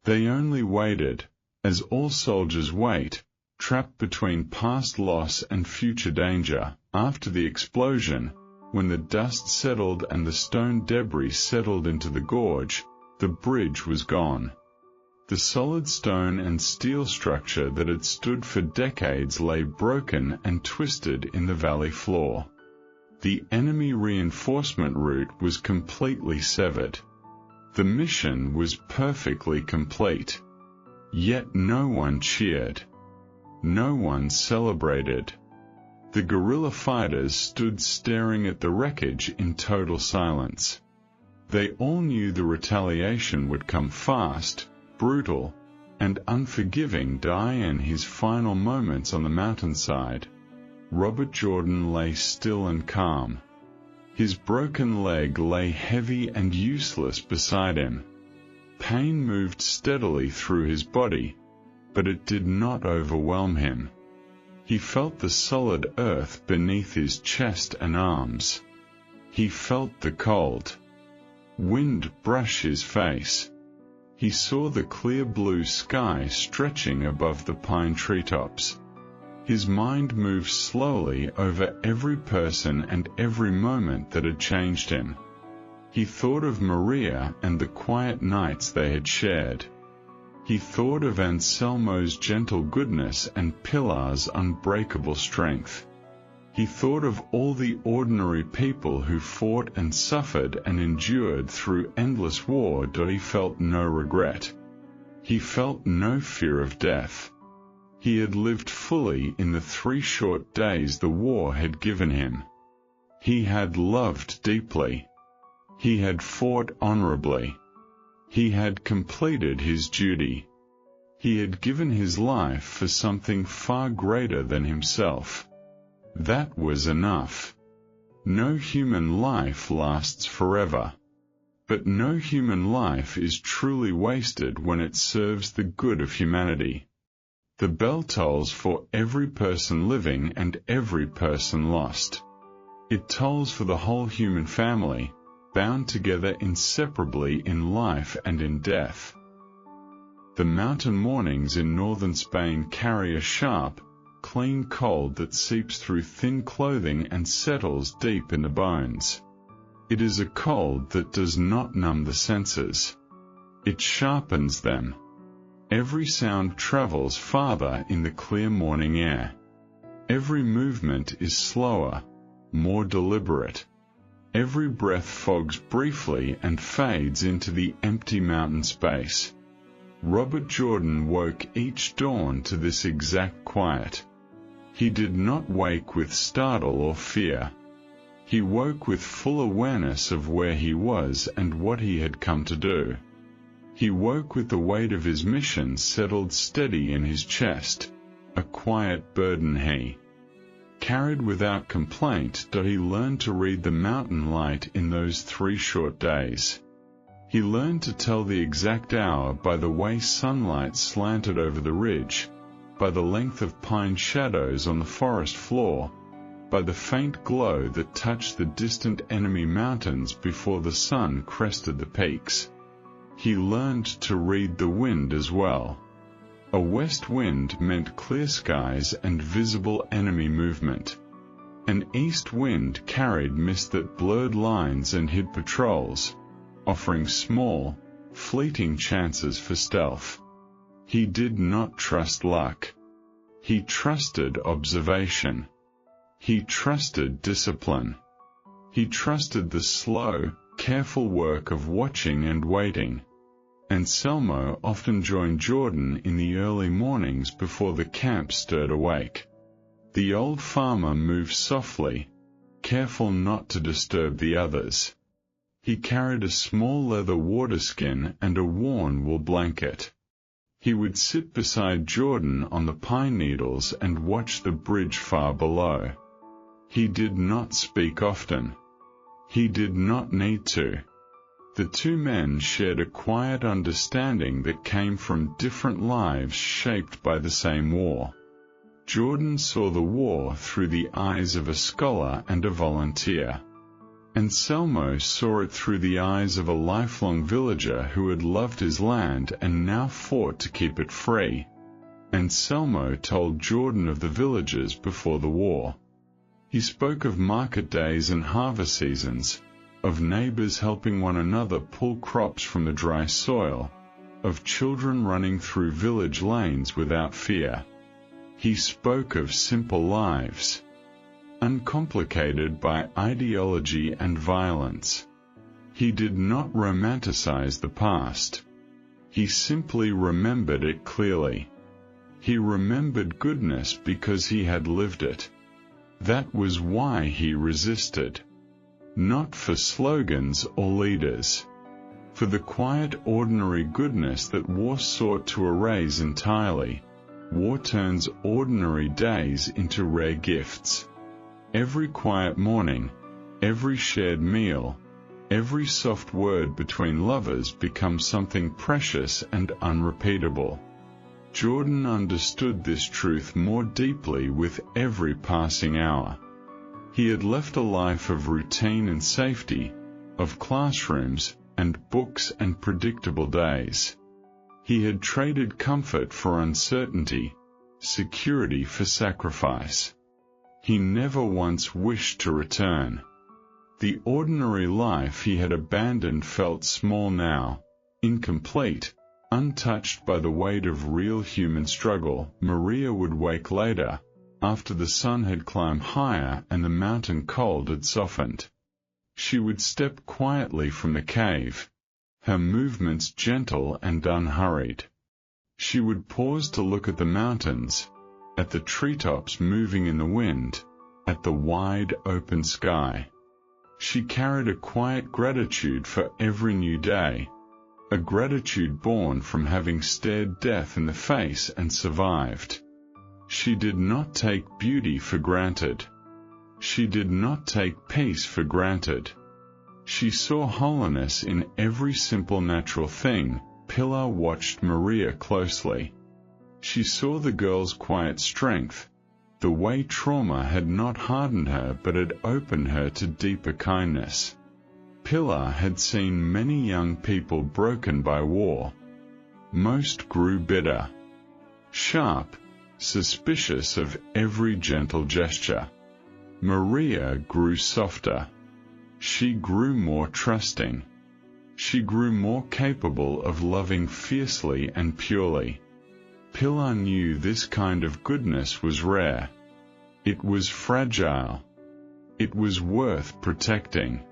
They only waited, as all soldiers wait, trapped between past loss and future danger. After the explosion, when the dust settled and the stone debris settled into the gorge, the bridge was gone. The solid stone and steel structure that had stood for decades lay broken and twisted in the valley floor. The enemy reinforcement route was completely severed. The mission was perfectly complete. Yet no one cheered. No one celebrated. The guerrilla fighters stood staring at the wreckage in total silence. They all knew the retaliation would come fast, brutal, and unforgiving. In his final moments on the mountainside, Robert Jordan lay still and calm. His broken leg lay heavy and useless beside him. Pain moved steadily through his body, but it did not overwhelm him. He felt the solid earth beneath his chest and arms. He felt the cold wind brush his face. He saw the clear blue sky stretching above the pine treetops. His mind moved slowly over every person and every moment that had changed him. He thought of Maria and the quiet nights they had shared. He thought of Anselmo's gentle goodness and Pilar's unbreakable strength. He thought of all the ordinary people who fought and suffered and endured through endless war. He felt no regret. He felt no fear of death. He had lived fully in the 3 short days the war had given him. He had loved deeply. He had fought honorably. He had completed his duty. He had given his life for something far greater than himself. That was enough. No human life lasts forever. But no human life is truly wasted when it serves the good of humanity. The bell tolls for every person living and every person lost. It tolls for the whole human family, bound together inseparably in life and in death. The mountain mornings in northern Spain carry a sharp, clean cold that seeps through thin clothing and settles deep in the bones. It is a cold that does not numb the senses. It sharpens them. Every sound travels farther in the clear morning air. Every movement is slower, more deliberate. Every breath fogs briefly and fades into the empty mountain space. Robert Jordan woke each dawn to this exact quiet. He did not wake with startle or fear. He woke with full awareness of where he was and what he had come to do. He woke with the weight of his mission settled steady in his chest, a quiet burden he carried without complaint. He learned to read the mountain light in those 3 short days. He learned to tell the exact hour by the way sunlight slanted over the ridge, by the length of pine shadows on the forest floor, by the faint glow that touched the distant enemy mountains before the sun crested the peaks. He learned to read the wind as well. A west wind meant clear skies and visible enemy movement. An east wind carried mist that blurred lines and hid patrols, offering small, fleeting chances for stealth. He did not trust luck. He trusted observation. He trusted discipline. He trusted the slow, careful work of watching and waiting. Anselmo often joined Jordan in the early mornings before the camp stirred awake. The old farmer moved softly, careful not to disturb the others. He carried a small leather water skin and a worn wool blanket. He would sit beside Jordan on the pine needles and watch the bridge far below. He did not speak often. He did not need to. The 2 men shared a quiet understanding that came from different lives shaped by the same war. Jordan saw the war through the eyes of a scholar and a volunteer. Anselmo saw it through the eyes of a lifelong villager who had loved his land and now fought to keep it free. Anselmo told Jordan of the villages before the war. He spoke of market days and harvest seasons, of neighbors helping one another pull crops from the dry soil, of children running through village lanes without fear. He spoke of simple lives, uncomplicated by ideology and violence. He did not romanticize the past. He simply remembered it clearly. He remembered goodness because he had lived it. That was why he resisted. Not for slogans or leaders. For the quiet ordinary goodness that war sought to erase entirely. War turns ordinary days into rare gifts. Every quiet morning, every shared meal, every soft word between lovers becomes something precious and unrepeatable. Jordan understood this truth more deeply with every passing hour. He had left a life of routine and safety, of classrooms and books and predictable days. He had traded comfort for uncertainty, security for sacrifice. He never once wished to return. The ordinary life he had abandoned felt small now, incomplete, untouched by the weight of real human struggle. Maria would wake later, after the sun had climbed higher and the mountain cold had softened. She would step quietly from the cave, her movements gentle and unhurried. She would pause to look at the mountains, at the treetops moving in the wind, at the wide open sky. She carried a quiet gratitude for every new day, a gratitude born from having stared death in the face and survived. She did not take beauty for granted. She did not take peace for granted. She saw holiness in every simple natural thing. Pilar watched Maria closely. She saw the girl's quiet strength, the way trauma had not hardened her but had opened her to deeper kindness. Pilar had seen many young people broken by war. Most grew bitter, sharp, suspicious of every gentle gesture. Maria grew softer. She grew more trusting. She grew more capable of loving fiercely and purely. Pilar knew this kind of goodness was rare. It was fragile. It was worth protecting.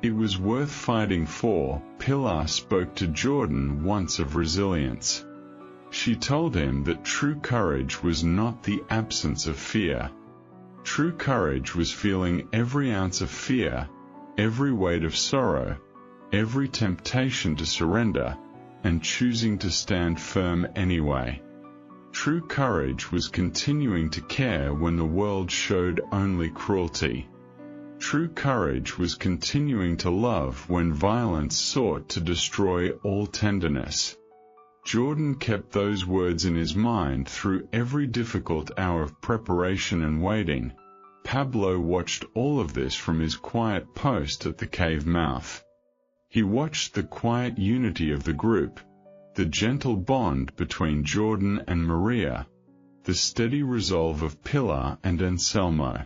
It was worth fighting for. Pilar spoke to Jordan once of resilience. She told him that true courage was not the absence of fear. True courage was feeling every ounce of fear, every weight of sorrow, every temptation to surrender, and choosing to stand firm anyway. True courage was continuing to care when the world showed only cruelty. True courage was continuing to love when violence sought to destroy all tenderness. Jordan kept those words in his mind through every difficult hour of preparation and waiting. Pablo watched all of this from his quiet post at the cave mouth. He watched the quiet unity of the group, the gentle bond between Jordan and Maria, the steady resolve of Pilar and Anselmo.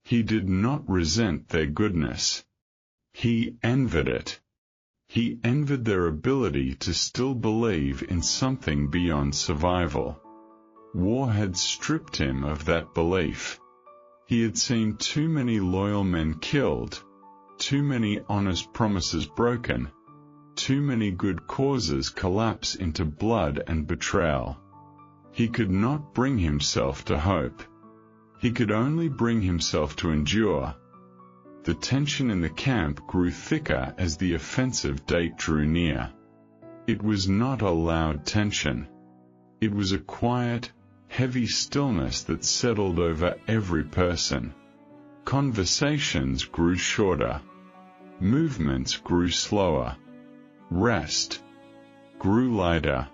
He did not resent their goodness. He envied it. He envied their ability to still believe in something beyond survival. War had stripped him of that belief. He had seen too many loyal men killed, too many honest promises broken, too many good causes collapse into blood and betrayal. He could not bring himself to hope. He could only bring himself to endure. The tension in the camp grew thicker as the offensive date drew near. It was not a loud tension. It was a quiet, heavy stillness that settled over every person. Conversations grew shorter. Movements grew slower. Rest grew lighter.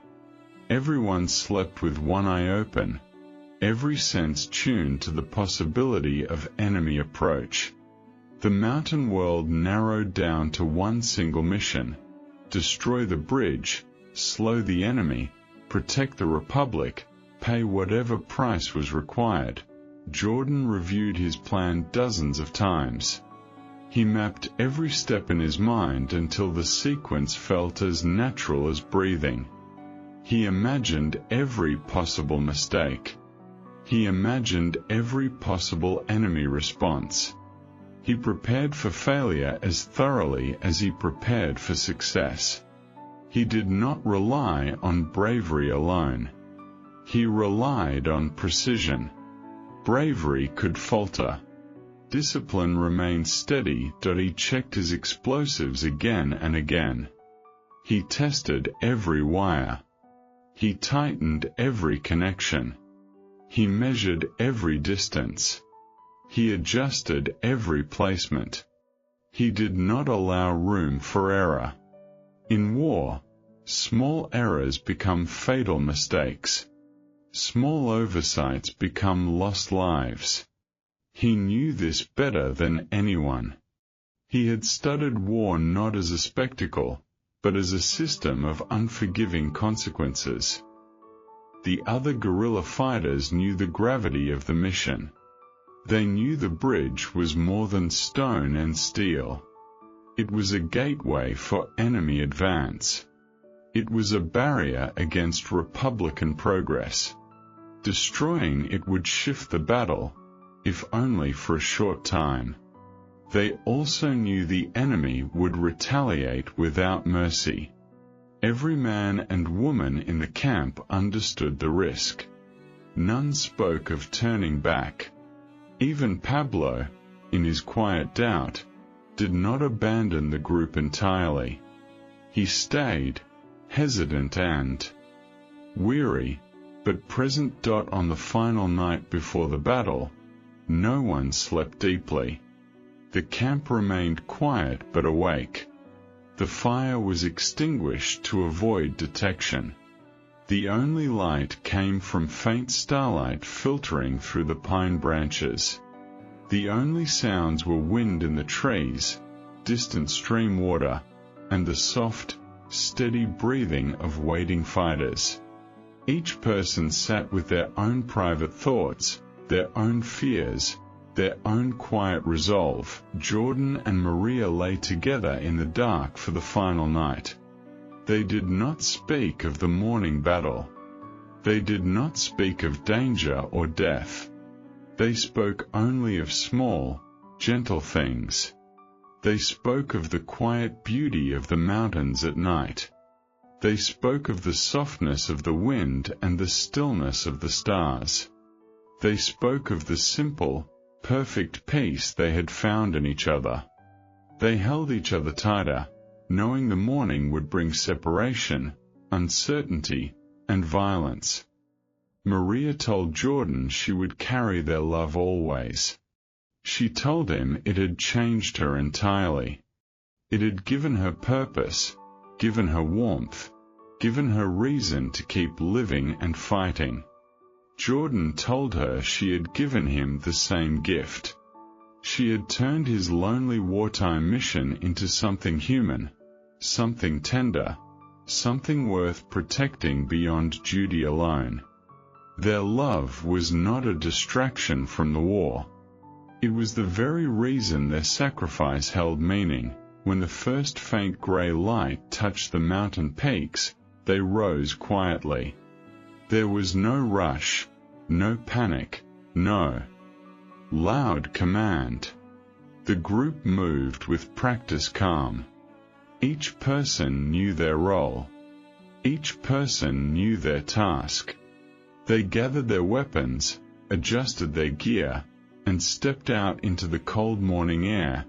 Everyone slept with one eye open, every sense tuned to the possibility of enemy approach. The mountain world narrowed down to one single mission: destroy the bridge, slow the enemy, protect the Republic, pay whatever price was required. Jordan reviewed his plan dozens of times. He mapped every step in his mind until the sequence felt as natural as breathing. He imagined every possible mistake. He imagined every possible enemy response. He prepared for failure as thoroughly as he prepared for success. He did not rely on bravery alone. He relied on precision. Bravery could falter. Discipline remained steady. He checked his explosives again and again. He tested every wire. He tightened every connection. He measured every distance. He adjusted every placement. He did not allow room for error. In war, small errors become fatal mistakes. Small oversights become lost lives. He knew this better than anyone. He had studied war not as a spectacle, but as a system of unforgiving consequences. The other guerrilla fighters knew the gravity of the mission. They knew the bridge was more than stone and steel. It was a gateway for enemy advance. It was a barrier against Republican progress. Destroying it would shift the battle, if only for a short time. They also knew the enemy would retaliate without mercy. Every man and woman in the camp understood the risk. None spoke of turning back. Even Pablo, in his quiet doubt, did not abandon the group entirely. He stayed, hesitant and weary, but present. On the final night before the battle, no one slept deeply. The camp remained quiet but awake. The fire was extinguished to avoid detection. The only light came from faint starlight filtering through the pine branches. The only sounds were wind in the trees, distant stream water, and the soft, steady breathing of waiting fighters. Each person sat with their own private thoughts, their own fears, their own quiet resolve. Jordan and Maria lay together in the dark for the final night. They did not speak of the morning battle. They did not speak of danger or death. They spoke only of small, gentle things. They spoke of the quiet beauty of the mountains at night. They spoke of the softness of the wind and the stillness of the stars. They spoke of the simple, perfect peace they had found in each other. They held each other tighter, knowing the morning would bring separation, uncertainty, and violence. Maria told Jordan she would carry their love always. She told him it had changed her entirely. It had given her purpose, given her warmth, given her reason to keep living and fighting. Jordan told her she had given him the same gift. She had turned his lonely wartime mission into something human, something tender, something worth protecting beyond duty alone. Their love was not a distraction from the war. It was the very reason their sacrifice held meaning. When the first faint gray light touched the mountain peaks, they rose quietly. There was no rush, no panic, no loud command. The group moved with practiced calm. Each person knew their role. Each person knew their task. They gathered their weapons, adjusted their gear, and stepped out into the cold morning air,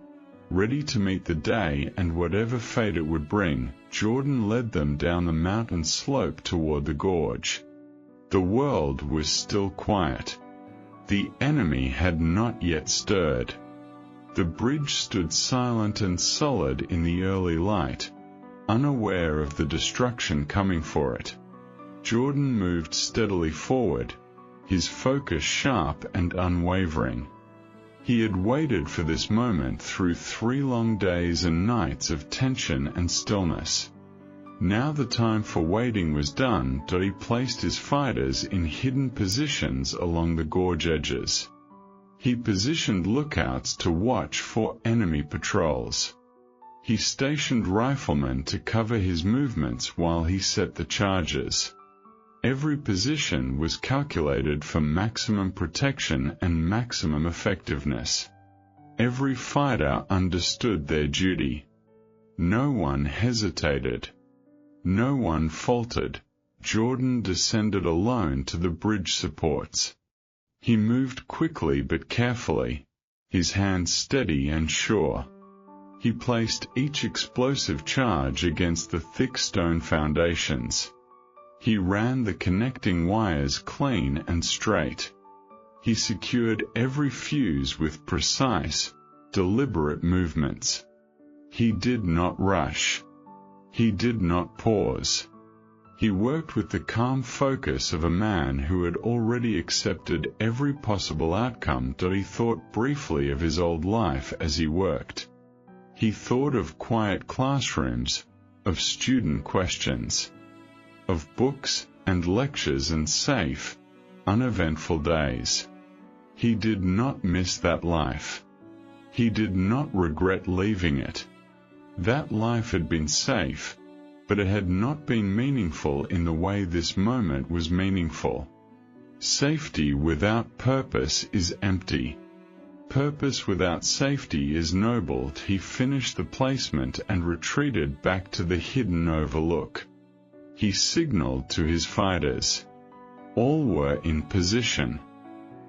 ready to meet the day and whatever fate it would bring. Jordan led them down the mountain slope toward the gorge. The world was still quiet. The enemy had not yet stirred. The bridge stood silent and solid in the early light, unaware of the destruction coming for it. Jordan moved steadily forward, his focus sharp and unwavering. He had waited for this moment through 3 long days and nights of tension and stillness. Now the time for waiting was done. He placed his fighters in hidden positions along the gorge edges. He positioned lookouts to watch for enemy patrols. He stationed riflemen to cover his movements while he set the charges. Every position was calculated for maximum protection and maximum effectiveness. Every fighter understood their duty. No one hesitated. No one faltered. Jordan descended alone to the bridge supports. He moved quickly but carefully, his hands steady and sure. He placed each explosive charge against the thick stone foundations. He ran the connecting wires clean and straight. He secured every fuse with precise, deliberate movements. He did not rush. He did not pause. He worked with the calm focus of a man who had already accepted every possible outcome. He thought briefly of his old life as he worked. He thought of quiet classrooms, of student questions, of books and lectures and safe, uneventful days. He did not miss that life. He did not regret leaving it. That life had been safe, but it had not been meaningful in the way this moment was meaningful. Safety without purpose is empty. Purpose without safety is noble. He finished the placement and retreated back to the hidden overlook. He signaled to his fighters. All were in position.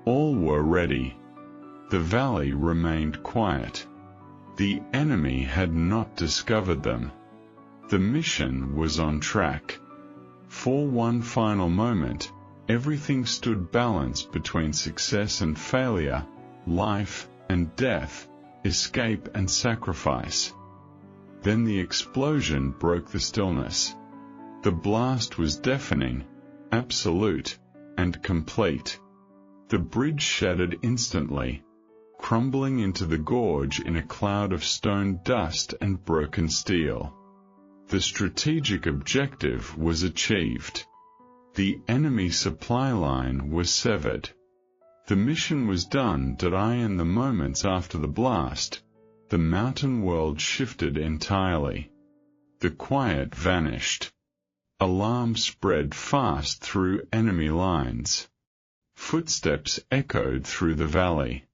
All were ready. The valley remained quiet. The enemy had not discovered them. The mission was on track. For one final moment, everything stood balanced between success and failure, life and death, escape and sacrifice. Then the explosion broke the stillness. The blast was deafening, absolute, and complete. The bridge shattered instantly, crumbling into the gorge in a cloud of stone dust and broken steel. The strategic objective was achieved. The enemy supply line was severed. The mission was done. In the moments after the blast, the mountain world shifted entirely. The quiet vanished. Alarm spread fast through enemy lines. Footsteps echoed through the valley.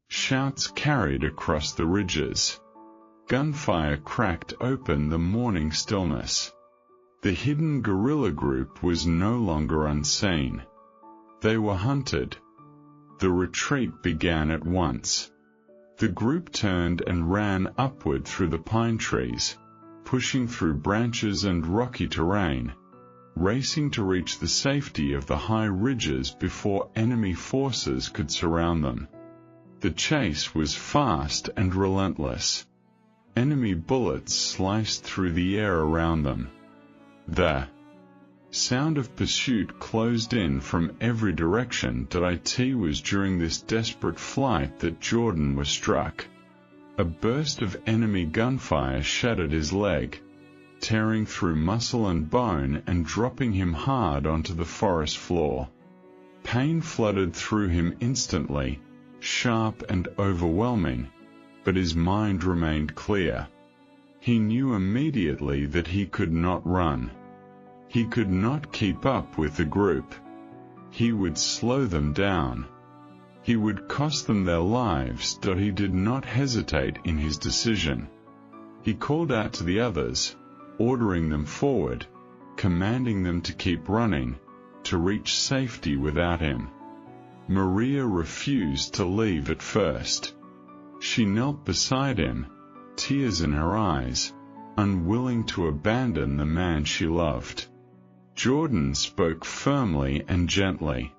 Shouts carried across the ridges. Gunfire cracked open the morning stillness. The hidden guerrilla group was no longer unseen. They were hunted. The retreat began at once. The group turned and ran upward through the pine trees, pushing through branches and rocky terrain, racing to reach the safety of the high ridges before enemy forces could surround them. The chase was fast and relentless. Enemy bullets sliced through the air around them. The sound of pursuit closed in from every direction. It was during this desperate flight that Jordan was struck. A burst of enemy gunfire shattered his leg, tearing through muscle and bone and dropping him hard onto the forest floor. Pain flooded through him instantly, sharp and overwhelming, but his mind remained clear. He knew immediately that he could not run. He could not keep up with the group. He would slow them down. He would cost them their lives. He did not hesitate in his decision. He called out to the others, ordering them forward, commanding them to keep running, to reach safety without him. Maria refused to leave at first. She knelt beside him, tears in her eyes, unwilling to abandon the man she loved. Jordan spoke firmly and gently.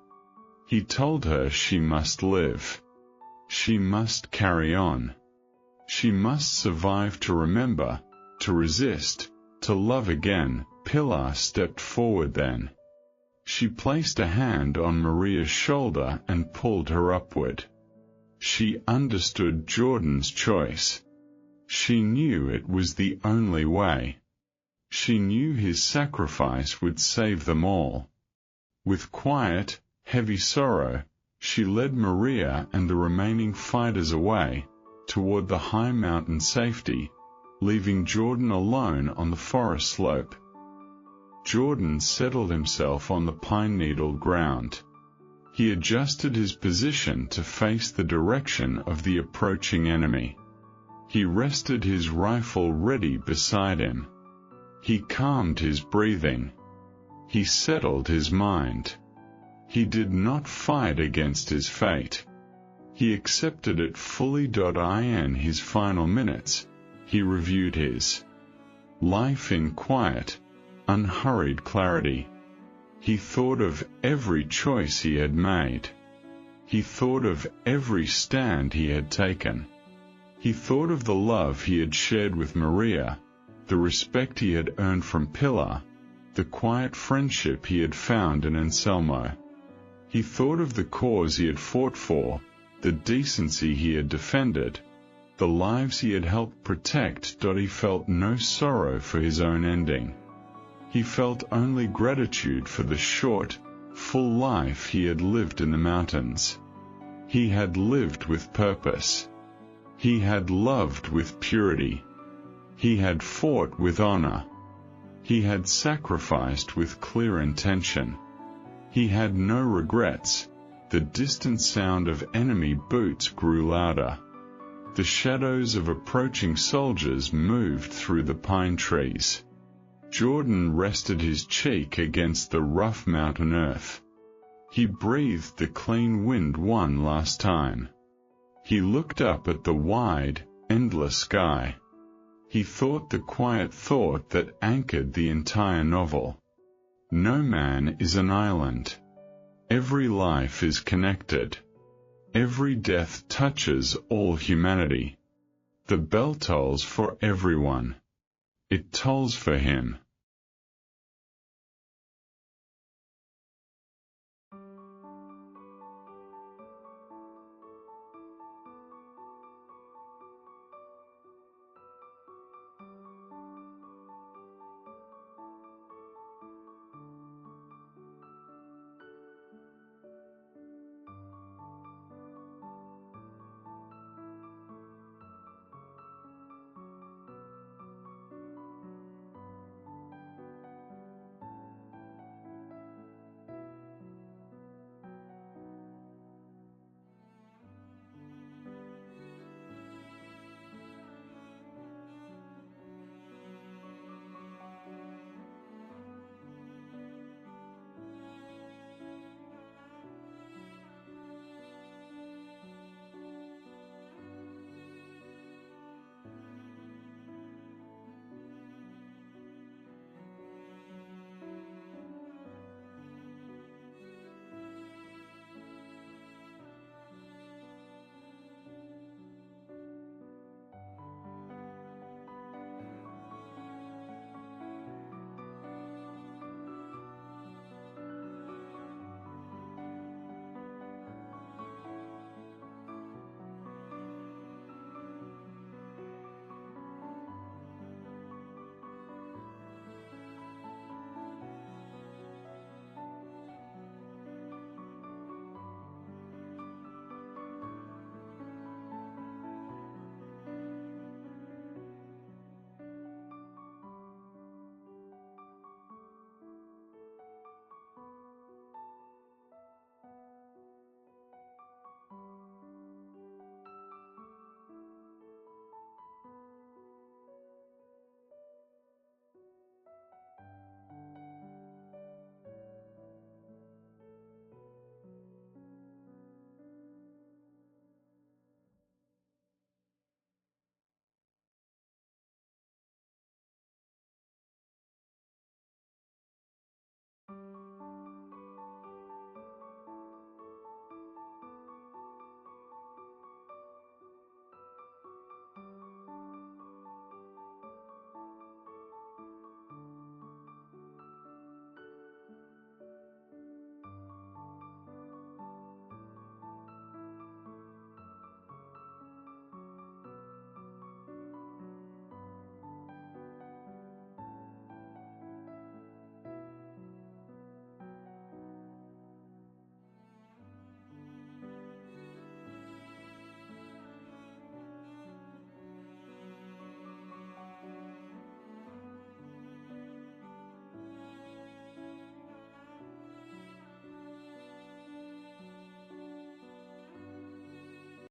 He told her she must live. She must carry on. She must survive to remember, to resist, to love again. Pilar stepped forward then. She placed a hand on Maria's shoulder and pulled her upward. She understood Jordan's choice. She knew it was the only way. She knew his sacrifice would save them all. With quiet, heavy sorrow, she led Maria and the remaining fighters away, toward the high mountain safety, leaving Jordan alone on the forest slope. Jordan settled himself on the pine-needled ground. He adjusted his position to face the direction of the approaching enemy. He rested his rifle ready beside him. He calmed his breathing. He settled his mind. He did not fight against his fate. He accepted it fully. In his final minutes, he reviewed his life in quiet, unhurried clarity. He thought of every choice he had made. He thought of every stand he had taken. He thought of the love he had shared with Maria, the respect he had earned from Pilar, the quiet friendship he had found in Anselmo. He thought of the cause he had fought for, the decency he had defended, the lives he had helped protect. He felt no sorrow for his own ending. He felt only gratitude for the short, full life he had lived in the mountains. He had lived with purpose. He had loved with purity. He had fought with honor. He had sacrificed with clear intention. He had no regrets. The distant sound of enemy boots grew louder. The shadows of approaching soldiers moved through the pine trees. Jordan rested his cheek against the rough mountain earth. He breathed the clean wind one last time. He looked up at the wide, endless sky. He thought the quiet thought that anchored the entire novel. No man is an island. Every life is connected. Every death touches all humanity. The bell tolls for everyone. It tolls for him.